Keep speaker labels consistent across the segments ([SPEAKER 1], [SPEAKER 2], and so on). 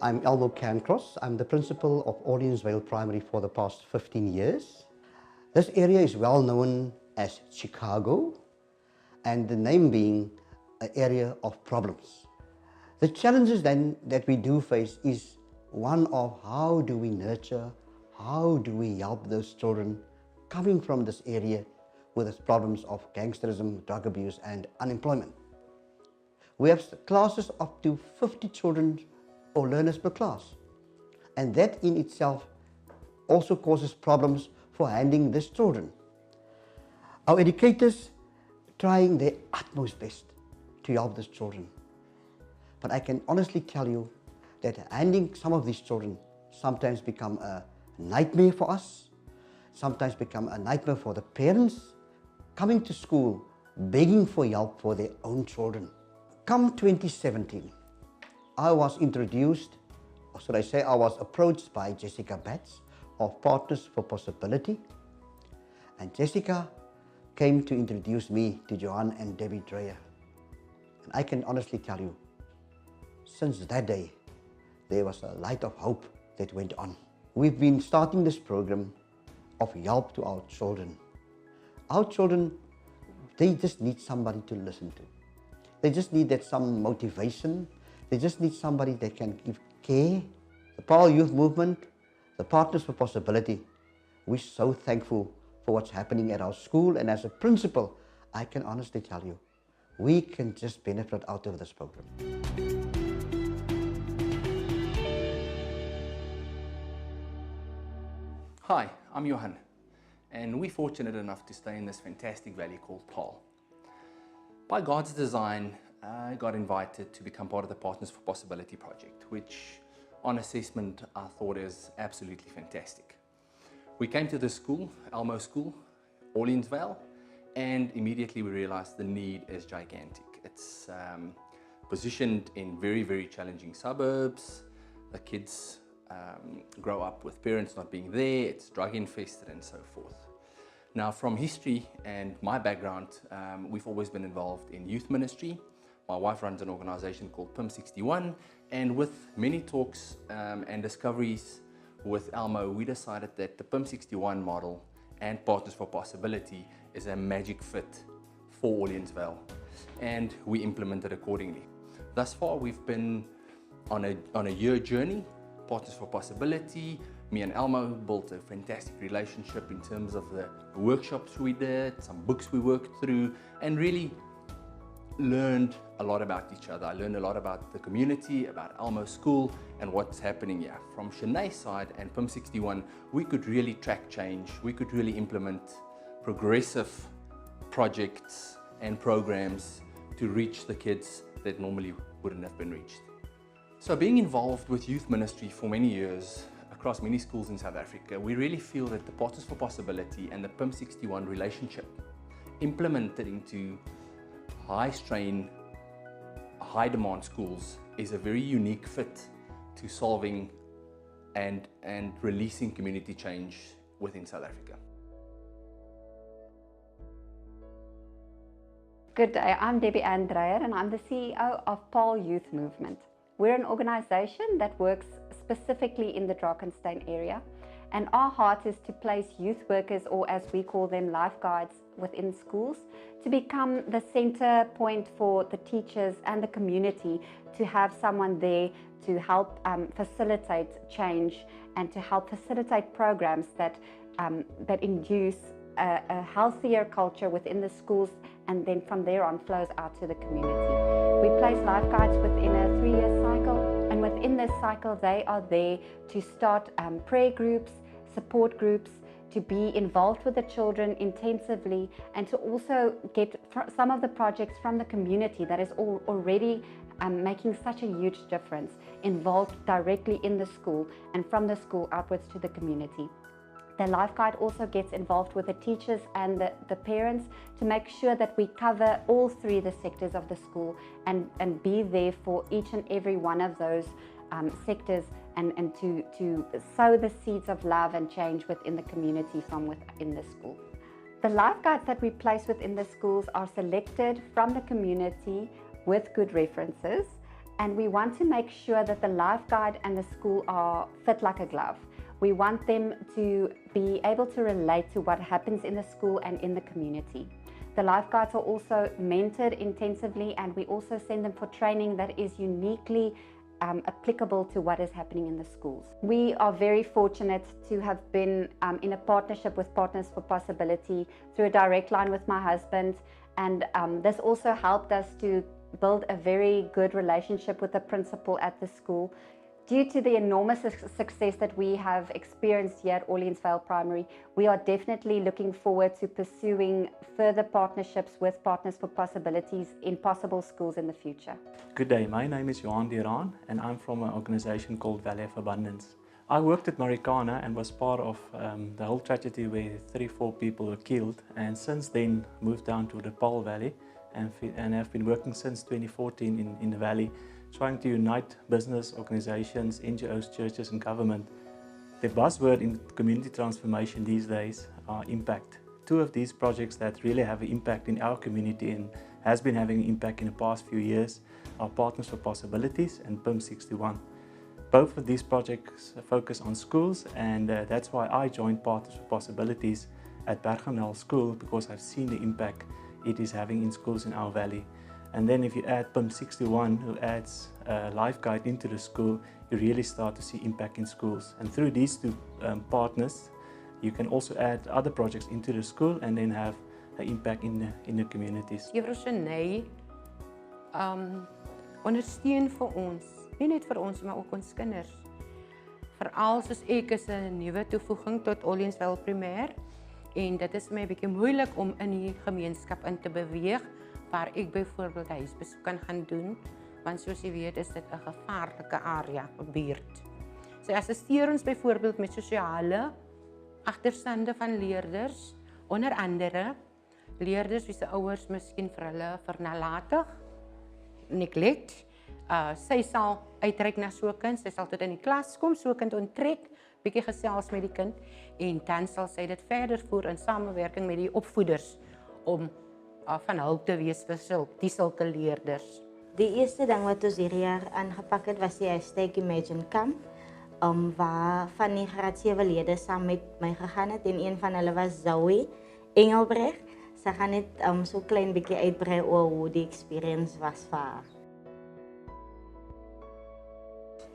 [SPEAKER 1] I'm Elmo Cancross. I'm the principal of Orleansvale Primary for the past 15 years. This area is well known as Chicago, and the name being an area of problems. The challenges then that we do face is one of how do we nurture, how do we help those children coming from this area with its problems of gangsterism, drug abuse and unemployment. We have classes up to 50 children or learners per class, and that in itself also causes problems for handling these children. Our educators trying their utmost best to help these children, but I can honestly tell you that handling some of these children sometimes become a nightmare for us, sometimes become a nightmare for the parents coming to school begging for help for their own children. Come 2017, I was introduced, or should I say I was approached by Jessica Batts of Partners for Possibility, and Jessica came to introduce me to Johan and Debbie Dreyer. And I can honestly tell you, since that day, there was a light of hope that went on. We've been starting this program of help to our children. Our children, they just need somebody to listen to. They just need that some motivation. They just need somebody that can give care. The Paarl Youth Movement, the Partners for Possibility, we're so thankful for what's happening at our school, and as a principal, I can honestly tell you, we can just benefit out of this program.
[SPEAKER 2] Hi, I'm Johan, and we're fortunate enough to stay in this fantastic valley called Paarl. By God's design, I got invited to become part of the Partners for Possibility project, which on assessment I thought is absolutely fantastic. We came to the school, Elmo School, Orleansvale, and immediately we realized the need is gigantic. It's positioned in very, very challenging suburbs. The kids grow up with parents not being there, it's drug infested and so forth. Now, from history and my background, we've always been involved in youth ministry. My wife runs an organization called PIM 61, and with many talks and discoveries with Elmo, we decided that the PIM 61 model and Partners for Possibility is a magic fit for Orleansvale, and we implemented accordingly. Thus far, we've been on a year journey. Partners for Possibility, me and Elmo built a fantastic relationship in terms of the workshops we did, some books we worked through, and really learned a lot about each other. I learned a lot about the community, about Elmo School, and what's happening here. From Shanae's side and PIM 61, we could really track change. We could really implement progressive projects and programs to reach the kids that normally wouldn't have been reached. So being involved with youth ministry for many years across many schools in South Africa, we really feel that the Partners for Possibility and the PIM 61 relationship implemented into high-strain, high-demand schools is a very unique fit to solving and releasing community change within South Africa.
[SPEAKER 3] Good day, I'm Debbie Dreyer and I'm the CEO of Paarl Youth Movement. We're an organization that works specifically in the Drakenstein area, and our heart is to place youth workers, or as we call them, life guides, within schools to become the center point for the teachers and the community, to have someone there to help facilitate change and to help facilitate programs that induce a healthier culture within the schools, and then from there on flows out to the community. We place life guides within a 3-year cycle, and within this cycle they are there to start prayer groups, support groups, to be involved with the children intensively, and to also get some of the projects from the community that is already making such a huge difference involved directly in the school and from the school outwards to the community. The life guide also gets involved with the teachers and the parents to make sure that we cover all three of the sectors of the school and be there for each and every one of those sectors and to sow the seeds of love and change within the community from within the school. The lifeguards that we place within the schools are selected from the community with good references, and we want to make sure that the lifeguard and the school are fit like a glove. We want them to be able to relate to what happens in the school and in the community. The lifeguards are also mentored intensively, and we also send them for training that is uniquely applicable to what is happening in the schools. We are very fortunate to have been in a partnership with Partners for Possibility through a direct line with my husband, and this also helped us to build a very good relationship with the principal at the school. Due to the enormous success that we have experienced here at Orleans Vale Primary, we are definitely looking forward to pursuing further partnerships with Partners for Possibilities in possible schools in the future.
[SPEAKER 4] Good day, my name is Johan Diran and I'm from an organization called Valley of Abundance. I worked at Marikana and was part of the whole tragedy where 34 people were killed, and since then moved down to the Paarl Valley and have been working since 2014 in the valley, trying to unite business, organizations, NGOs, churches and government. The buzzword in community transformation these days are impact. Two of these projects that really have an impact in our community and has been having an impact in the past few years are Partners for Possibilities and PIM 61. Both of these projects focus on schools, and that's why I joined Partners for Possibilities at Bergenal School, because I've seen the impact it is having in schools in our valley. And then if you add PIM 61, who adds a life guide into the school, you really start to see impact in schools. And through these two partners, you can also add other projects into the school and then have an impact in the communities.
[SPEAKER 5] Juffrou Shanay ondersteun vir ons, nie net vir ons, maar ook ons kinders. Veral soos ek is 'n nuwe toevoeging tot Orleans Vale Primêr, en dit is vir my 'n bietjie moeilik om in die gemeenskap in te beweeg, waar ek byvoorbeeld huisbesoek kan gaan doen, want soos jy weet is dit 'n gevaarlike area, 'n buurt. Sy assisteer ons byvoorbeeld met sosiale agterstande van leerders, onder andere leerders wie se ouers miskien vir hulle vernalatig, neglect. Sy sal uitreik na so 'n kind, sy sal tot in die klas kom, so 'n kind onttrek, bietjie gesels met die kind, en dan sal sy dit verder voer in samewerking met die opvoeders om van hulp te wees vir sulke leerders.
[SPEAKER 6] Die eerste ding wat ons hierdie jaar aangepak het, was die #Imagine Camp, waar van die graad 7 lede saam met my gegaan het, en een van hulle was Zoe Engelbreg. Sy gaan net so klein bietjie uitbrei oor hoe die experience was vir haar.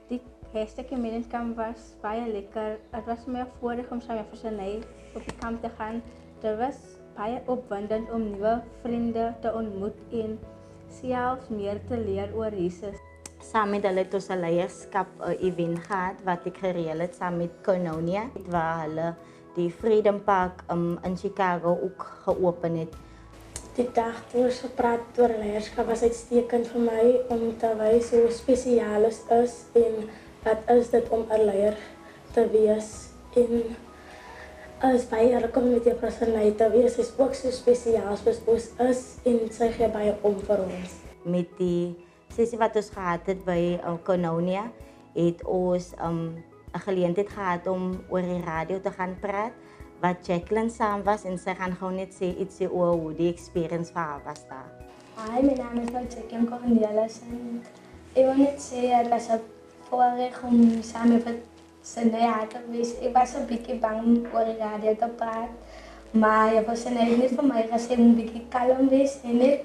[SPEAKER 7] Die #Imagine Camp was baie lekker. Het was my voorreg om saam met Shanay op die kamp te gaan. Dit was baie opwindend om nuwe vriende te ontmoet en selfs meer te leer oor Jesus.
[SPEAKER 6] Saam met hulle het ons 'n leierskap event gehad wat ek gereël het saam met Kononia, waar hulle die Freedom Park in Chicago ook geopen het.
[SPEAKER 8] Die dag toe ons gepraat oor leierskap was uitstekend vir my om te wys hoe spesiaal is en wat is dit om 'n leier te wees. En as baie hulle kom met die personaliteit te wees, is ook so spesiaal soos ons is, en sy gee baie om vir ons.
[SPEAKER 6] Met die sessie wat ons gehad het by Kononia, het ons 'n geleentheid gehad om oor die radio te gaan praat, wat Jacqueline saam was, en sy gaan gewoon net sê ietsie oor hoe die experience vir haar was daar.
[SPEAKER 8] Hi, my naam is Jacqueline Cornelis en ek wil net sê het was 'n voorreg om saam met Shanay te wees. Ek was 'n bietjie bang oor die radio te praat, maar jy was net vir my gesê om 'n bietjie kalm wees en net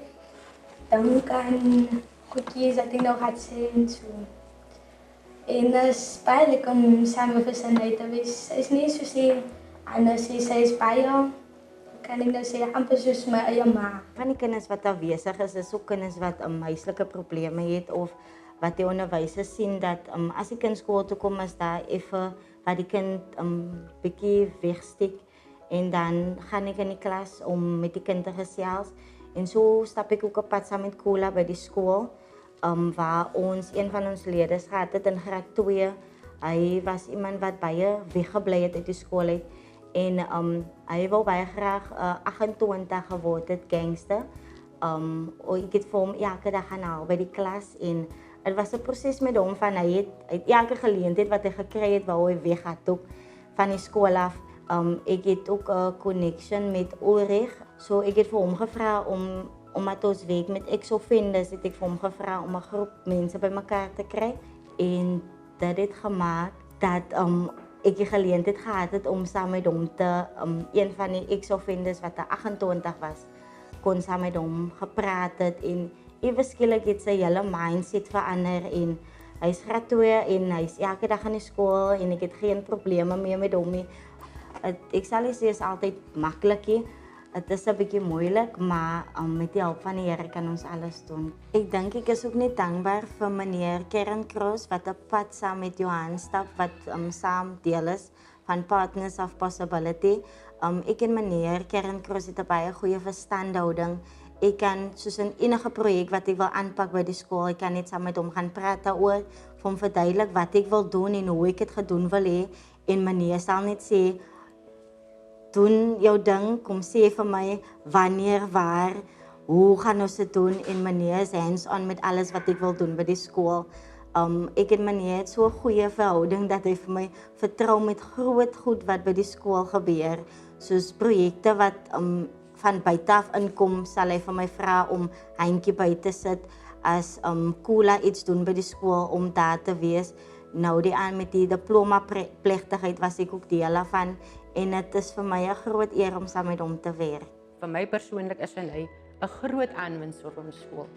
[SPEAKER 8] dan kan goedjies dat ek nou gaan sê en so. En is baie lekker om saam met Shanay te wees. Sy is nie so sê anders, sy is baie, kan ek nou sê, amper soos my eie ma.
[SPEAKER 6] Van die kinders wat afwesig is ook kinders wat huislike probleme het, of wat die onderwysers sien dat as die kind skool toe kom, is daar effe wat die kind bietjie wegsteek, en dan gaan ek in die klas om met die kind te gesels, en so stap ek ook op pad saam met Kola by die skool, waar ons een van ons leerders gehad het in graad 2. Hy was iemand wat baie weggebly het uit die skool uit, en hy wou baie graag 28 geword het, gangster. Ek het vir hom elke dag gaan haal by die klas, en het was 'n proses met hom van hy het elke geleentheid wat hy gekry het, wou hy weghardloop van die skool af, Ek het ook 'n connection met Ulrich. So ek het vir hom gevra omdat ons werk met ex-offenders, het ek vir hom gevra om 'n groep mense bymekaar te kry en dit het gemaak dat ek die geleentheid gehad het om saam met hom te een van die ex-offenders wat 28 was, kon saam met hom gepraat het en ewe skielik het sy hele mindset verander en hy's graad 2 en hy's elke dag aan die skool en ek het geen probleme meer met hom nie. Ek sal nie sê is altyd maklik nie. Dit is 'n bietjie moeilik, maar met die hulp van die Here kan ons alles doen. Ek dink ek is ook net dankbaar vir meneer Kerncross wat 'n pad saam met Johan stap wat saam deel is van Partners of Possibility. Ek en meneer Kerncross het 'n baie goeie verstandhouding. Ek kan soos in enige projek wat ek wil aanpak by die skool, ek kan net saam met hom gaan praat daaroor, vir hom verduidelik wat ek wil doen en hoe ek dit gedoen wil hê en meneer sal net sê doen jou ding, kom sê vir my wanneer, waar, hoe gaan ons dit doen en meneer is hands-on met alles wat ek wil doen by die skool. Ek en meneer het so 'n goeie verhouding dat hy vir my vertrou met groot goed wat by die skool gebeur, soos projekte wat van buite af inkom, sal hy vir my vra om handjie by te sit as Kula iets doen by die skool om daar te wees. Nou die aan met die diploma plegtigheid was ek ook deel daarvan en dit is vir my 'n groot eer om saam met hom te werk.
[SPEAKER 5] Vir my persoonlik is hy 'n groot aanwinst vir ons skool.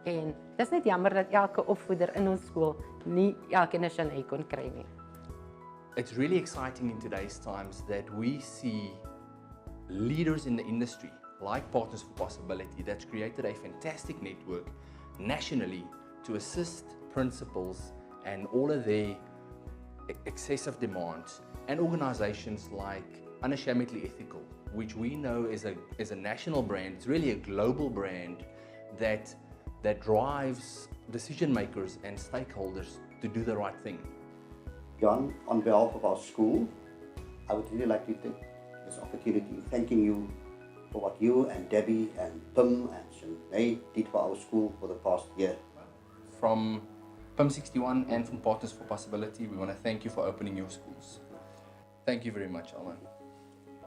[SPEAKER 5] En dis net jammer dat elke opvoeder in ons skool nie elkeen 'n Shanay kon kry nie.
[SPEAKER 2] It's really exciting in today's times that we see leaders in the industry, like Partners for Possibility, that's created a fantastic network nationally to assist principals and all of their excessive demands, and organizations like Unashamedly Ethical, which we know is a national brand. It's really a global brand that drives decision makers and stakeholders to do the right thing.
[SPEAKER 1] John, on behalf of our school, I would really like to take this opportunity thanking you for what you and Debbie and Tim and Shanay did for our school for the past year.
[SPEAKER 2] From PIM 61 and from Partners for Possibility, we want to thank you for opening your schools. Thank you very much, Alman.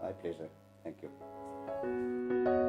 [SPEAKER 1] My pleasure. Thank you.